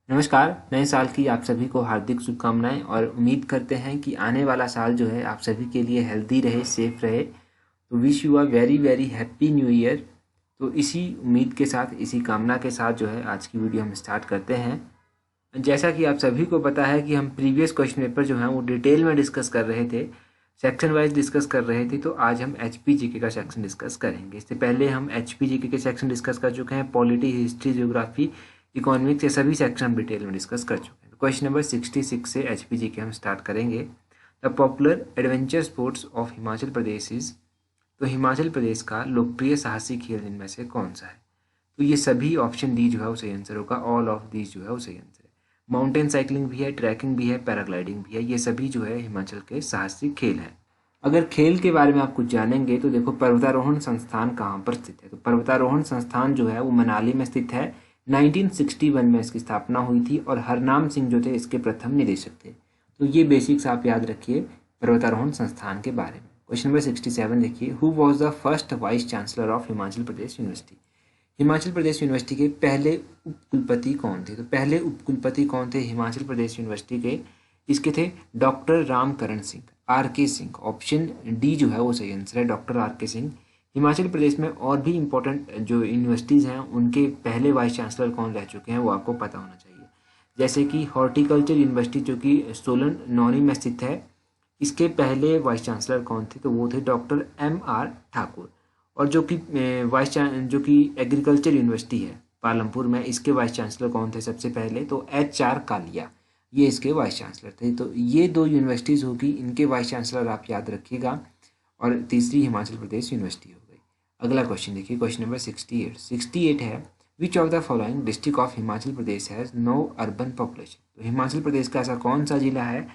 नमस्कार। नए साल की आप सभी को हार्दिक शुभकामनाएं और उम्मीद करते हैं कि आने वाला साल जो है आप सभी के लिए हेल्दी रहे, सेफ रहे। तो wish you a very very happy new year. तो इसी उम्मीद के साथ, इसी कामना के साथ जो है आज की वीडियो हम स्टार्ट करते हैं। जैसा कि आप सभी को पता है कि हम प्रीवियस क्वेश्चन पेपर जो है वो डिटेल में डिस्कस कर रहे थे, सेक्शन वाइज डिस्कस कर रहे थे। तो आज हम एचपीजीके का सेक्शन डिस्कस करेंगे। इससे पहले हम एचपीजीके के सेक्शन डिस्कस कर चुके हैं, पॉलिटी, हिस्ट्री, ज्योग्राफी, इकोनॉमिक्स, ये सभी सेक्शन हम डिटेल में डिस्कस कर चुके हैं। तो क्वेश्चन नंबर 66 से एचपीजीके हम स्टार्ट करेंगे। The popular adventure sports of Himachal Pradesh is. तो हिमाचल प्रदेश का लोकप्रिय साहसी खेल इनमें से कौन सा है? तो ये सभी ऑप्शन डी जो है वो सही आंसर होगा। ऑल ऑफ दीज जो है वो सही आंसर है। माउंटेन साइकिलिंग भी है, ट्रैकिंग भी है, पैराग्लाइडिंग भी है, ये सभी जो है हिमाचल के साहसिक खेल हैं। अगर खेल के बारे में आप कुछ जानेंगे तो देखो, पर्वतारोहण संस्थान कहाँ पर स्थित है? तो पर्वतारोहण संस्थान जो है वो मनाली में स्थित है। 1961 में इसकी स्थापना हुई थी और हरनाम सिंह जो थे इसके प्रथम निदेशक थे। तो ये बेसिक्स आप याद रखिए पर्वतारोहण संस्थान के बारे में। क्वेश्चन नंबर 67 देखिए, who was the first vice chancellor of Himachal Pradesh university? Himachal Pradesh university के पहले उपकुलपति कौन थे? तो पहले उपकुलपति कौन थे हिमाचल प्रदेश यूनिवर्सिटी के? इसके थे डॉक्टर रामकरण सिंह, आर के सिंह। ऑप्शन डी जो है वो सही आंसर है, डॉक्टर आर के सिंह। हिमाचल प्रदेश में और भी इम्पोर्टेंट जो यूनिवर्सिटीज़ हैं उनके पहले वाइस चांसलर कौन रह चुके हैं वो आपको पता होना चाहिए। जैसे कि हॉर्टिकल्चर यूनिवर्सिटी जो कि सोलन नौनी में स्थित है, इसके पहले वाइस चांसलर कौन थे? तो वो थे डॉक्टर एम आर ठाकुर। और जो कि जो कि एग्रीकल्चर यूनिवर्सिटी है पालमपुर में, इसके वाइस चांसलर कौन थे सबसे पहले? तो एच आर कालिया, ये इसके वाइस चांसलर थे। तो ये दो यूनिवर्सिटीज़ होगी, इनके वाइस चांसलर आप याद रखिएगा। और तीसरी हिमाचल प्रदेश यूनिवर्सिटी हो गई। अगला क्वेश्चन देखिए, क्वेश्चन नंबर 68 है, which of the following district of Himachal Pradesh has know urban population? तो हिमाचल प्रदेश का ऐसा कौन सा जिला है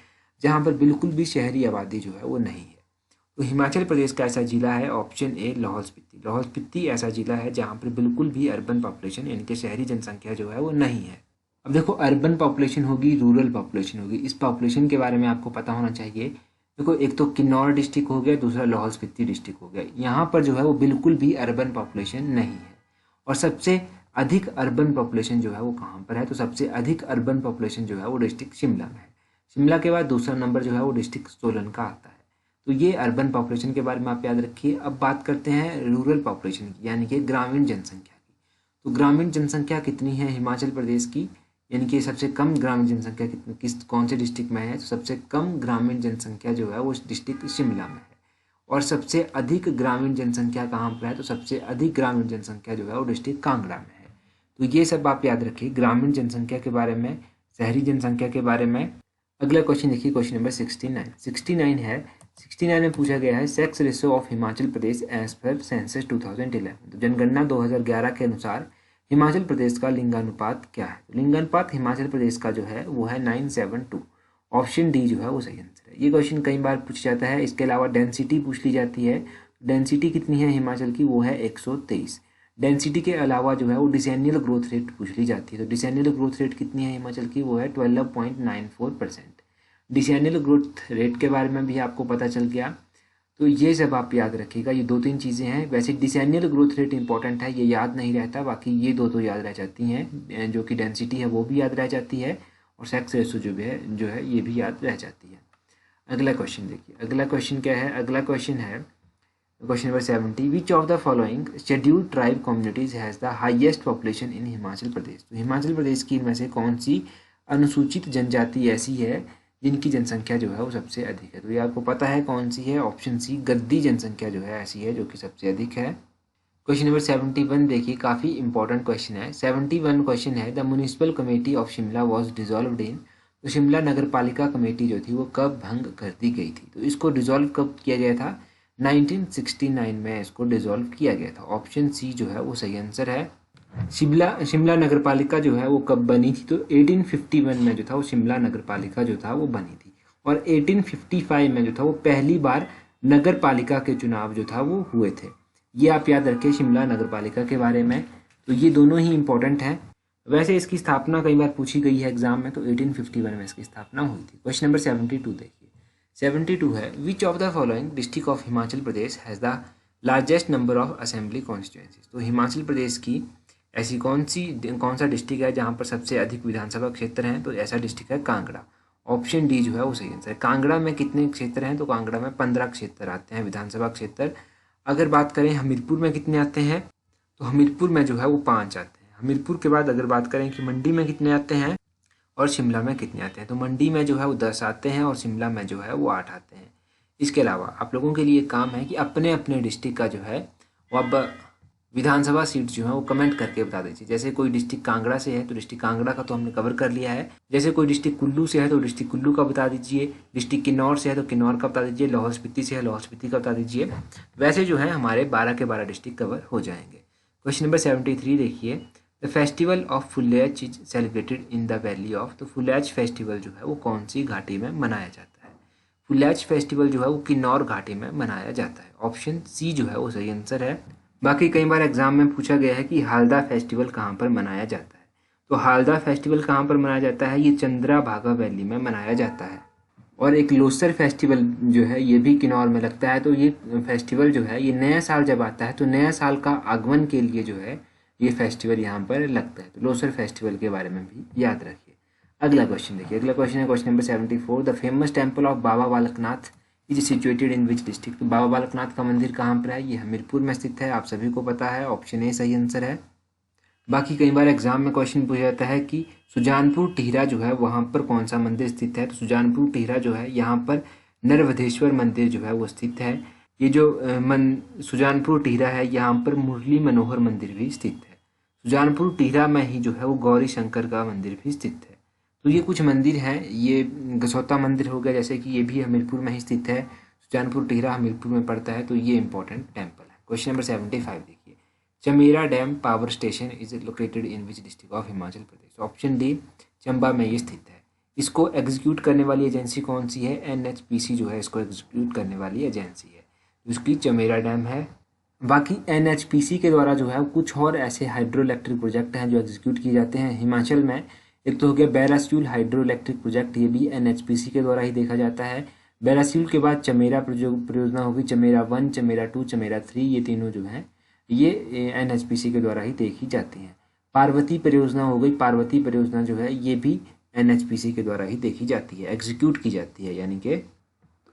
जहाँ पर बिल्कुल भी शहरी आबादी जो है वो नहीं है? तो हिमाचल प्रदेश का ऐसा जिला है ऑप्शन ए लाहौल स्पीति। लाहौल स्पीति ऐसा जिला है जहाँ पर बिल्कुल भी अर्बन पॉपुलेशन यानी कि शहरी जनसंख्या जो है वो नहीं है। अब देखो, अर्बन पॉपुलेशन होगी, रूरल पॉपुलेशन होगी। इस पॉपुलेशन के बारे में आपको पता होना चाहिए। देखो, एक तो किन्नौर डिस्ट्रिक्ट हो गया, दूसरा लाहौल स्पीति डिस्ट्रिक्ट हो गया। यहाँ पर जो है वो बिल्कुल भी अर्बन पॉपुलेशन नहीं है। और सबसे अधिक अर्बन पॉपुलेशन जो है वो कहाँ पर है? तो सबसे अधिक अर्बन पॉपुलेशन जो है वो डिस्ट्रिक्ट शिमला में है। शिमला के बाद दूसरा नंबर जो है वो डिस्ट्रिक्ट सोलन का आता है। तो ये अर्बन पॉपुलेशन के बारे में आप याद रखिए। अब बात करते हैं रूरल पॉपुलेशन की, यानी कि ग्रामीण जनसंख्या की। तो ग्रामीण जनसंख्या कितनी है हिमाचल प्रदेश की? यानी कि सबसे कम ग्रामीण जनसंख्या कितनी, कौन से डिस्ट्रिक्ट में है? तो सबसे कम ग्रामीण जनसंख्या जो है वो डिस्ट्रिक्ट शिमला में है। और सबसे अधिक ग्रामीण जनसंख्या कहाँ पर है? तो सबसे अधिक ग्रामीण जनसंख्या जो है वो डिस्ट्रिक्ट कांगड़ा में है। तो ये सब आप याद रखिए ग्रामीण जनसंख्या के बारे में, शहरी जनसंख्या के बारे में। अगला क्वेश्चन देखिए, क्वेश्चन नंबर 69 है। 69 में पूछा गया है, sex ratio of Himachal Pradesh as per census 2011। तो जनगणना 2011 के अनुसार हिमाचल प्रदेश का लिंगानुपात क्या है? तो लिंगानुपात हिमाचल प्रदेश का जो है वो है 972। ऑप्शन डी जो है वो सही आंसर है। ये क्वेश्चन कई बार पूछा जाता है। इसके अलावा डेंसिटी पूछ ली जाती है। डेंसिटी कितनी है हिमाचल की? वो है 123। डेंसिटी के अलावा जो है वो डिसेनियल ग्रोथ रेट पूछ ली जाती है। तो डिसेनियल ग्रोथ रेट कितनी है हिमाचल की? वो है 12.94%। डिसेनियल ग्रोथ रेट के बारे में भी आपको पता चल गया। तो ये सब आप याद रखिएगा। ये 2-3 चीज़ें हैं। वैसे डिसेनियल ग्रोथ रेट इंपॉर्टेंट है, ये याद नहीं रहता, बाकी ये दो तो याद रह जाती हैं। जो कि डेंसिटी है वो भी याद रह जाती है, और सेक्स रेशो जो है ये भी याद रह जाती है। अगला क्वेश्चन देखिए, अगला क्वेश्चन क्या है? अगला क्वेश्चन है question number 70, which of the following scheduled tribe communities has the highest population in Himachal Pradesh? तो हिमाचल प्रदेश की इनमें से कौन सी अनुसूचित जनजाति ऐसी है जिनकी जनसंख्या जो है वो सबसे अधिक है? तो ये आपको पता है कौन सी है। ऑप्शन सी, गद्दी जनसंख्या जो है ऐसी है जो कि सबसे अधिक है। क्वेश्चन नंबर 71 देखिए, काफ़ी इंपॉर्टेंट क्वेश्चन है। 71 क्वेश्चन है, the municipal committee of Shimla was dissolved in. तो शिमला नगर पालिका कमेटी जो थी वो कब भंग कर दी गई थी? तो इसको डिजॉल्व कब किया गया था? 1969 में इसको डिजॉल्व किया गया था। ऑप्शन सी जो है वो सही आंसर है। शिमला नगर पालिका जो है वो कब बनी थी? तो 1851 में जो था वो शिमला नगर पालिका जो था वो बनी थी। और 1855 में जो था वो पहली बार नगर पालिका के चुनाव जो था वो हुए थे। ये आप याद रखें शिमला नगर पालिका के बारे में। तो ये दोनों ही इंपॉर्टेंट हैं। वैसे इसकी स्थापना कई बार पूछी गई है एग्जाम में, तो 1851 में इसकी स्थापना हुई थी। क्वेश्चन नंबर 72 देखिए, 72 है, which of the following district of Himachal Pradesh has the largest number of assembly constituencies? तो हिमाचल प्रदेश की ऐसी कौन सा डिस्ट्रिक्ट है जहाँ पर सबसे अधिक विधानसभा क्षेत्र हैं? तो ऐसा डिस्ट्रिक्ट है कांगड़ा। ऑप्शन डी जो है वो सही आंसर है। कांगड़ा में कितने क्षेत्र हैं? तो कांगड़ा में 15 क्षेत्र आते हैं, विधानसभा क्षेत्र। अगर बात करें हमीरपुर में कितने आते हैं, तो हमीरपुर में जो है वो 5 आते हैं। हमीरपुर के बाद अगर बात करें कि मंडी में कितने आते हैं और शिमला में कितने आते हैं, तो मंडी में जो है वो 10 आते हैं और शिमला में जो है वो 8 आते हैं। इसके अलावा आप लोगों के लिए काम है कि अपने अपने डिस्ट्रिक्ट का जो है वो अब विधानसभा सीट जो है वो कमेंट करके बता दीजिए। जैसे कोई डिस्ट्रिक्ट कांगड़ा से है तो डिस्ट्रिक्ट कांगड़ा का तो हमने कवर कर लिया है। जैसे कोई डिस्ट्रिक्ट कुल्लू से है तो डिस्ट्रिक्ट कुल्लू का बता दीजिए। डिस्ट्रिक्ट किन्नौर से है तो किन्नौर का बता दीजिए। लाहौल स्पीति से है लाहौल स्पीति का बता दीजिए। वैसे जो है हमारे 12 के 12 डिस्ट्रिक्ट कवर हो जाएंगे। क्वेश्चन नंबर 73 देखिए, the festival of Phulaich is celebrated in the valley of. तो फुलेज फेस्टिवल जो है वो कौन सी घाटी में मनाया जाता है? फुलेज फेस्टिवल जो है वो किन्नौर घाटी में मनाया जाता है। ऑप्शन सी जो है वो सही आंसर है। बाकी कई बार एग्जाम में पूछा गया है कि हालदा फेस्टिवल कहाँ पर मनाया जाता है, तो हालदा फेस्टिवल कहाँ पर मनाया जाता है? ये चंद्राभागा वैली में मनाया जाता है। और एक लोसर फेस्टिवल जो है ये भी किन्नौर में लगता है। तो ये फेस्टिवल जो है ये नया साल जब आता है तो नया साल का आगमन के लिए जो है ये फेस्टिवल यहाँ पर लगता है। तो लोसर फेस्टिवल के बारे में भी याद रखिए। अगला क्वेश्चन देखिए, अगला क्वेश्चन है question number 74, the famous temple of Baba Balaknath is situated in which district. तो बाबा बालकनाथ का मंदिर कहाँ पर है? ये हमीरपुर में स्थित है, आप सभी को पता है। ऑप्शन ए सही आंसर है। बाकी कई बार एग्जाम में क्वेश्चन पूछा जाता है कि सुजानपुर टिहरा जो है वहाँ पर कौन सा मंदिर स्थित है? तो सुजानपुर टिहरा जो है यहाँ पर नरवधेश्वर मंदिर जो है वो स्थित है। ये जो सुजानपुर टिहरा है यहाँ पर मुरली मनोहर मंदिर भी स्थित है। सुजानपुर टिहरा में ही जो है वो गौरी शंकर का मंदिर भी स्थित है। तो ये कुछ मंदिर हैं। ये गसौता मंदिर हो गया, जैसे कि ये भी हमीरपुर में ही स्थित है। सुजानपुर टिहरा हमीरपुर में पड़ता है, तो ये इंपॉर्टेंट टेम्पल है। क्वेश्चन नंबर 75 देखिए, Chamera dam power station is located in which district of Himachal Pradesh. Option D Chamba में ये स्थित है। इसको एग्जीक्यूट करने वाली एजेंसी कौन सी है? NHPC जो है इसको एग्जीक्यूट करने वाली एजेंसी है, उसकी चमेरा डैम है। बाकी NHPC के द्वारा जो है कुछ और ऐसे हाइड्रो इलेक्ट्रिक प्रोजेक्ट हैं जो एग्जीक्यूट किए जाते हैं हिमाचल में। एक तो हो गया बैरासियूल हाइड्रो इलेक्ट्रिक प्रोजेक्ट, ये भी NHPC के द्वारा ही देखा जाता है। बैरासियूल के बाद चमेरा परियोजना होगी, चमेरा 1, चमेरा 2, चमेरा 3, ये तीनों जो हैं ये NHPC के द्वारा ही देखी जाती हैं। पार्वती परियोजना हो गई, पार्वती परियोजना जो है ये भी NHPC के द्वारा ही देखी जाती है, एग्जीक्यूट की जाती है यानी कि।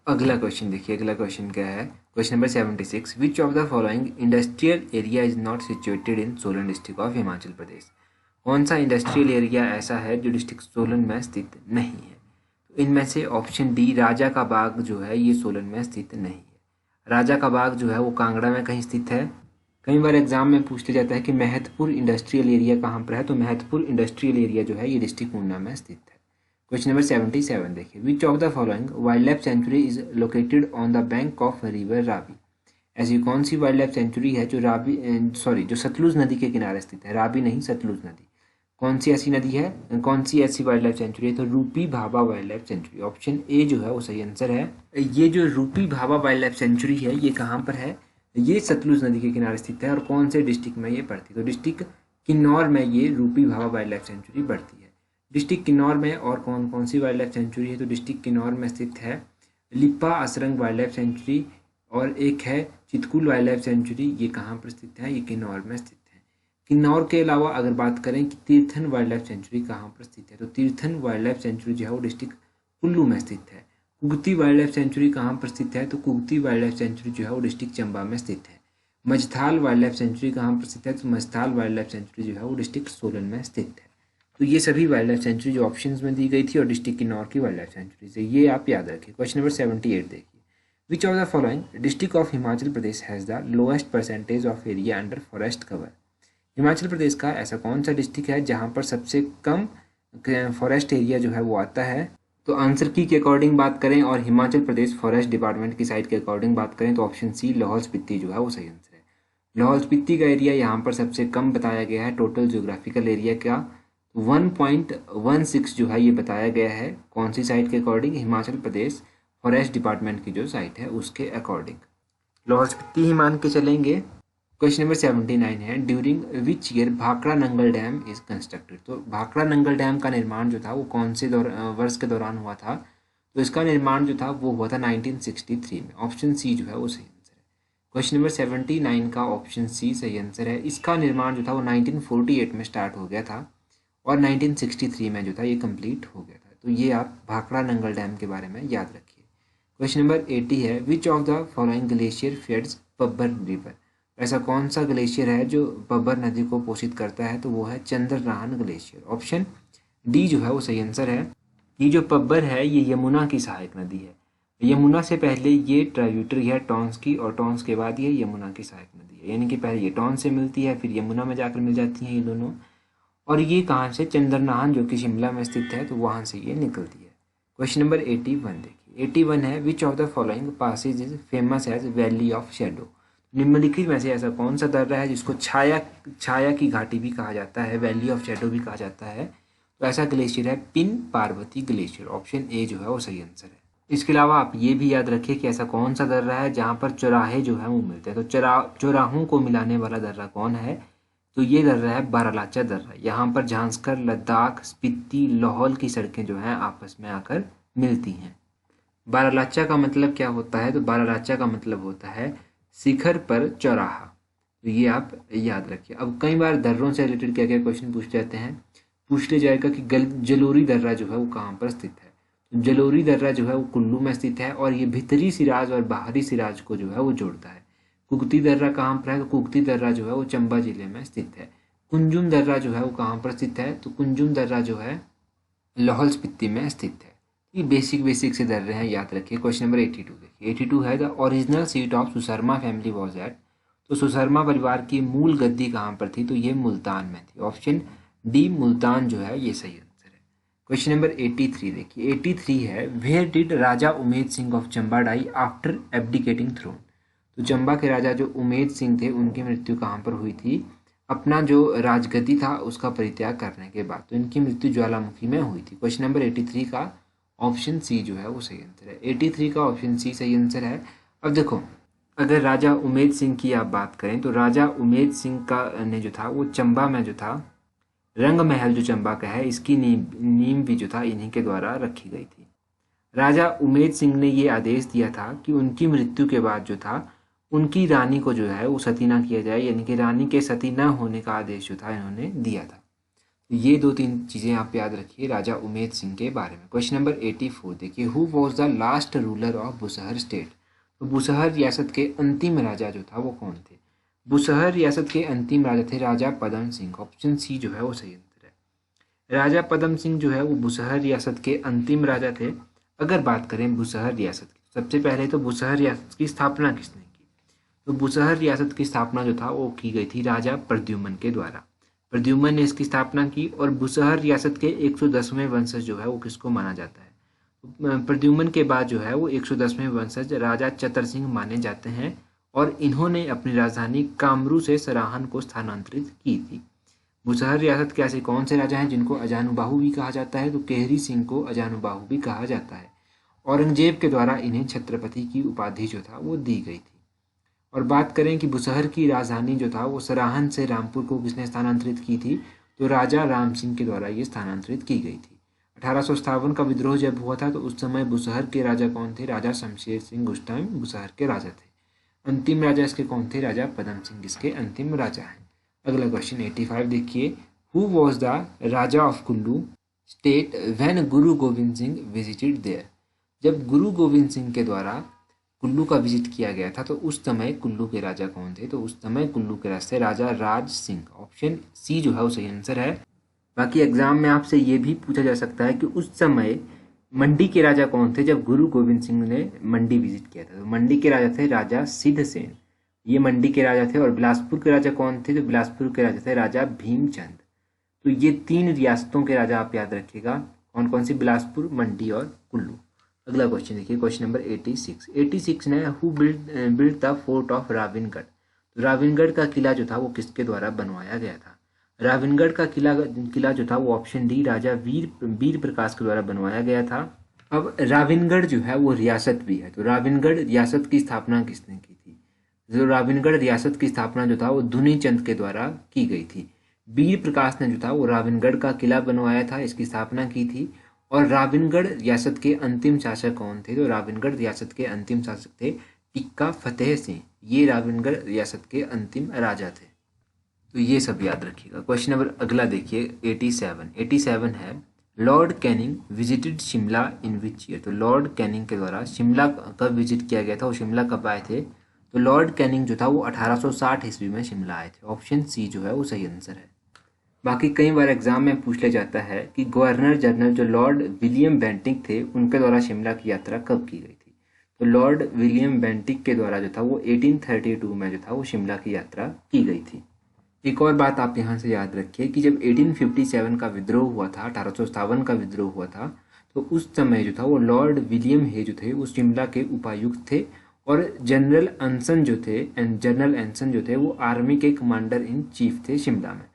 अगला क्वेश्चन देखिए, अगला क्वेश्चन क्या है? Question number 76, which of the following industrial area is not situated in Solan district of Himachal Pradesh. कौन सा इंडस्ट्रियल एरिया ऐसा है जो डिस्ट्रिक्ट सोलन में स्थित नहीं है? तो इनमें से ऑप्शन डी राजा का बाग जो है ये सोलन में स्थित नहीं है। राजा का बाग जो है वो कांगड़ा में कहीं स्थित है। कई बार एग्जाम में पूछते जाता है कि महत्वपूर्ण इंडस्ट्रियल एरिया कहाँ पर है, तो महत्वपूर्ण इंडस्ट्रियल एरिया जो है ये डिस्ट्रिक्ट ऊना में स्थित है। क्वेश्चन नंबर 77 देखिए, which of the following wild life sanctuary is located on the bank of river Ravi. ऐसी कौन सी वाइल्ड लाइफ सेंचुरी है जो जो सतलुज नदी के किनारे स्थित है? रावी नहीं, सतलुज नदी। कौन सी ऐसी नदी है, कौन सी ऐसी वाइल्ड लाइफ सेंचुरी है? तो रूपी Bhabha wild life sanctuary. Option A जो है वो सही आंसर है। ये जो रूपी भाभा वाइल्ड लाइफ सेंचुरी है ये कहाँ पर है? ये सतलुज नदी के किनारे स्थित है। और कौन से डिस्ट्रिक्ट में ये पड़ती है? तो डिस्ट्रिक्ट किन्नौर में ये रूपी भाभा वाइल्ड लाइफ सेंचुरी पड़ती है। डिस्ट्रिक्ट किन्नौर में और कौन कौन सी वाइल्ड लाइफ सेंचुरी है? तो डिस्ट्रिक्ट किन्नौर में स्थित है लिप्पा असरंग वाइल्ड लाइफ सेंचुरी और एक है चितकुल वाइल्ड लाइफ सेंचुरी। ये कहाँ पर स्थित है? ये किन्नौर में स्थित है। किन्नौर के अलावा अगर बात करें कि तीर्थन वाइल्ड लाइफ सेंचुरी कहाँ पर स्थित है, तो तीर्थन वाइल्ड लाइफ सेंचुरी जो है वो डिस्ट्रिक्ट कुल्लू में स्थित है। कुगती वाइल्ड लाइफ सेंचुरी कहाँ पर स्थित है? तो कुगती वाइल्ड लाइफ सेंचुरी जो है वो डिस्ट्रिक्ट चंबा में स्थित है। मझथाल वाइल्ड लाइफ सेंचुरी कहाँ पर स्थित है? तो मझथाल वाइल्ड लाइफ सेंचुरी जो है वो डिस्ट्रिक्ट सोलन में स्थित है। तो ये सभी वाइल्ड लाइफ सेंचुरी जो ऑप्शंस में दी गई थी और डिस्ट्रिक्ट किन्नौर की वाइल्ड लाइफ सेंचुरी से, ये आप याद रखिए। क्वेश्चन नंबर 78 देखिए, which of the following district of Himachal Pradesh has the lowest percentage of area under forest cover. Himachal Pradesh का ऐसा कौन सा डिस्ट्रिक्ट है जहाँ पर सबसे कम फॉरेस्ट एरिया जो है वो आता है? तो आंसर की के अकॉर्डिंग बात करें और हिमाचल प्रदेश फॉरेस्ट डिपार्टमेंट की साइड के अकॉर्डिंग बात करें तो ऑप्शन सी लाहौल स्पीति जो है वो सही आंसर है। लाहौल स्पीति का एरिया यहाँ पर सबसे कम बताया गया है। टोटल ज्योग्राफिकल एरिया का 1.16 जो है ये बताया गया है। कौन सी साइट के according? Himachal Pradesh forest department की जो साइट है उसके अकॉर्डिंग। लाहौल स्पीति ही मान के चलेंगे। क्वेश्चन नंबर 79 है, during which year Bhakra Nangal dam is constructed. तो भाखड़ा नंगल डैम का निर्माण जो था वो कौन से वर्ष के दौरान हुआ था? तो इसका निर्माण जो था वो हुआ था 1963 में। ऑप्शन सी जो है वो सही आंसर है। क्वेश्चन नंबर 79 का ऑप्शन सी सही आंसर है। इसका निर्माण जो था वो 1948 में स्टार्ट हो गया था और 1963 में जो था ये कंप्लीट हो गया था। तो ये आप भाखड़ा नंगल डैम के बारे में याद रखिए। क्वेश्चन नंबर 80 है, which of the following glacier fades Pabbar river. ऐसा कौन सा ग्लेशियर है जो पब्बर नदी को पोषित करता है, तो वो है चंद्रनाहन ग्लेशियर। ऑप्शन डी जो है वो सही आंसर है। ये जो पब्बर है ये यमुना की सहायक नदी है। यमुना से पहले ये ट्राइब्यूटरी है टॉन्स की, और टॉन्स के बाद ये यमुना की सहायक नदी है, यानी कि पहले ये टॉन्स से मिलती है फिर यमुना में जाकर मिल जाती हैं ये दोनों। और ये कहाँ से, चंद्रनाहन जो कि शिमला में स्थित है, तो वहाँ से ये निकलती है। क्वेश्चन नंबर 81 देखिए। 81 है, which of the following passage is famous as valley of shadow. निम्नलिखित में से ऐसा कौन सा दर्रा है जिसको छाया की घाटी भी कहा जाता है, वैली ऑफ शेडो भी कहा जाता है। तो ऐसा ग्लेशियर है pin Parvati glacier. Option A जो है वो सही आंसर है। इसके अलावा आप ये भी याद रखिए कि ऐसा कौन सा दर्रा है जहाँ पर चौराहे जो है वो मिलते हैं। तो चौराहों को मिलाने वाला दर्रा कौन है, तो ये दर्रा है बारालाचा दर्रा। यहाँ पर झांसकर, लद्दाख, स्पीति, लाहौल की सड़कें जो हैं आपस में आकर मिलती हैं। बारालाचा का मतलब क्या होता है, तो बारालाचा का मतलब होता है शिखर पर चौराहा। तो ये आप याद रखिए। अब कई बार दर्रों से रिलेटेड क्या क्या क्वेश्चन पूछ जाते हैं, पूछ लिया जाएगा कि जलोरी दर्रा जो है वो कहाँ पर स्थित है। तो जलोरी दर्रा जो है वो कुल्लू में स्थित है और ये भीतरी सिराज और बाहरी सिराज को जो है वो जोड़ता है। कुगती दर्रा कहाँ पर है, तो कुगती दर्रा जो है वो चंबा जिले में स्थित है। कुंजुम दर्रा जो है वो कहाँ पर स्थित है, तो कुंजुम दर्रा जो है लाहौल स्पीति में स्थित है। ये बेसिक से दर्रे हैं, याद रखिए। क्वेश्चन नंबर 82 देखिए। 82 है, the original seat of Susharma family was at. तो सुशर्मा परिवार की मूल गद्दी कहाँ पर थी, तो ये मुल्तान में थी। ऑप्शन डी मुल्तान जो है ये सही आंसर है। क्वेश्चन नंबर 83 देखिए। 83 है, where did Raja Umed Singh of Chamba die after abdicating throne. तो चंबा के राजा जो उमेद सिंह थे उनकी मृत्यु कहाँ पर हुई थी, अपना जो राजगद्दी था उसका परित्याग करने के बाद। तो इनकी मृत्यु ज्वालामुखी में हुई थी। क्वेश्चन नंबर 83 का ऑप्शन सी जो है वो सही आंसर है। 83 का ऑप्शन सी सही आंसर है। अब देखो, अगर राजा उमेद सिंह की आप बात करें तो राजा उमेद सिंह का ने जो था वो चंबा में जो था रंग महल जो चंबा का है इसकी नींव भी जो था इन्हीं के द्वारा रखी गई थी। राजा उमेद सिंह ने ये आदेश दिया था कि उनकी मृत्यु के बाद जो था उनकी रानी को जो है वो सती ना किया जाए, यानी कि रानी के सती न होने का आदेश जो था इन्होंने दिया था। तो ये 2-3 चीज़ें आप याद रखिए राजा उमेद सिंह के बारे में। क्वेश्चन नंबर 84 देखिए। Who was the last ruler of Bushahr state. तो बुसहर रियासत के अंतिम राजा जो था वो कौन थे, बुसहर रियासत के अंतिम राजा थे राजा पदम सिंह। ऑप्शन सी जो है वो सही आंसर है। राजा पदम सिंह जो है वो बुसहर रियासत के अंतिम राजा थे। अगर बात करें बुसहर रियासत की, सबसे पहले तो बुसहर रियासत की स्थापना किसने की, तो बुसहर रियासत की स्थापना जो था वो की गई थी राजा प्रद्युम्न के द्वारा। प्रद्युम्न ने इसकी स्थापना की और बुसहर रियासत के 110वें वंशज जो है वो किसको माना जाता है, प्रद्युम्न के बाद जो है वो 110वें वंशज राजा चतर सिंह माने जाते हैं और इन्होंने अपनी राजधानी कामरू से सराहन को स्थानांतरित की थी। बुसहर रियासत के ऐसे कौन से राजा हैं जिनको अजानुबाहु भी कहा जाता है, तो केहरी सिंह को अजानुबाहु भी कहा जाता है। औरंगजेब के द्वारा इन्हें छत्रपति की उपाधि जो था वो दी गई थी। और बात करें कि बुसहर की राजधानी जो था वो सराहन से रामपुर को किसने स्थानांतरित की थी, तो राजा राम सिंह के द्वारा ये स्थानांतरित की गई थी। 1857 का विद्रोह जब हुआ था तो उस समय बुसहर के राजा कौन थे, राजा शमशेर सिंह उस टाइम बुसहर के राजा थे। अंतिम राजा इसके कौन थे, राजा पदम सिंह इसके अंतिम राजा हैं। अगला क्वेश्चन 85 देखिए। Who was the Raja of Kullu state when Guru Govind Singh visited there. जब गुरु गोविंद सिंह के द्वारा कुल्लू का विजिट किया गया था तो उस समय कुल्लू के राजा कौन थे, तो उस समय कुल्लू के राजा थे राजा राज सिंह। ऑप्शन सी जो है वो सही आंसर है। बाकी एग्जाम में आपसे ये भी पूछा जा सकता है कि उस समय मंडी के राजा कौन थे जब गुरु गोविंद सिंह ने मंडी विजिट किया था, तो मंडी के राजा थे राजा सिद्ध सेन, ये मंडी के राजा थे। और बिलासपुर के राजा कौन थे, तो बिलासपुर के राजा थे राजा भीमचंद। तो ये 3 रियासतों के राजा आप याद रखिएगा, कौन कौन सी, बिलासपुर, मंडी और कुल्लू। अगला क्वेश्चन देखिए, क्वेश्चन नंबर 86। 86 ने who build the fort of Ravingarh. तो राविनगढ़ का किला जो था वो किसके द्वारा बनवाया गया था, राविनगढ़ का किला जो था वो ऑप्शन डी राजा वीर प्रकाश के द्वारा बनवाया गया था। अब राविनगढ़ जो है वो रियासत भी है, तो राविनगढ़ रियासत की स्थापना किसने की थी, जो राविनगढ़ रियासत की स्थापना जो था वो धुनी चंद के द्वारा की गई थी। वीर प्रकाश ने जो था वो राविनगढ़ का किला बनवाया था, इसकी स्थापना की थी। और राविनगढ़ रियासत के अंतिम शासक कौन थे, तो राविनगढ़ रियासत के अंतिम शासक थे इक्का फतेह सिंह, ये रावणगढ़ रियासत के अंतिम राजा थे। तो ये सब याद रखिएगा। क्वेश्चन नंबर अगला देखिए 87 है, Lord Canning visited Shimla in which year. तो लॉर्ड कैनिंग के द्वारा शिमला कब विजिट किया गया था, वो शिमला कब आए थे? तो लॉर्ड कैनिंग जो था वो 1860 ईस्वी में शिमला आए थे। ऑप्शन सी जो है वो सही आंसर है। बाकी कई बार एग्जाम में पूछ लिया जाता है कि गवर्नर जनरल जो लॉर्ड विलियम बेंटिक थे, उनके द्वारा शिमला की यात्रा कब की गई थी? तो लॉर्ड विलियम बेंटिक के द्वारा जो था वो 1832 में जो था वो शिमला की यात्रा की गई थी। एक और बात आप यहाँ से याद रखिए कि जब 1857 का विद्रोह हुआ था, 1857 का विद्रोह हुआ था, तो उस समय जो था वो लॉर्ड विलियम हे जो थे वो शिमला के उपायुक्त थे, और जनरल एंसन जो थे वो आर्मी के कमांडर इन चीफ थे शिमला में।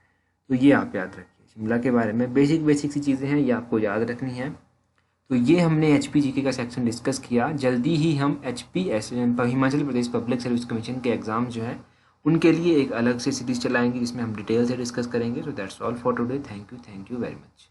तो ये आप याद रखिए। शिमला के बारे में बेसिक सी चीज़ें हैं, ये आपको याद रखनी है। तो ये हमने HPGK का सेक्शन डिस्कस किया। जल्दी ही हम HPS Himachal Pradesh public service commission के एग्ज़ाम जो है उनके लिए एक अलग से सीरीज चलाएंगे, जिसमें हम डिटेल से डिस्कस करेंगे। So that's all for today. Thank you very much.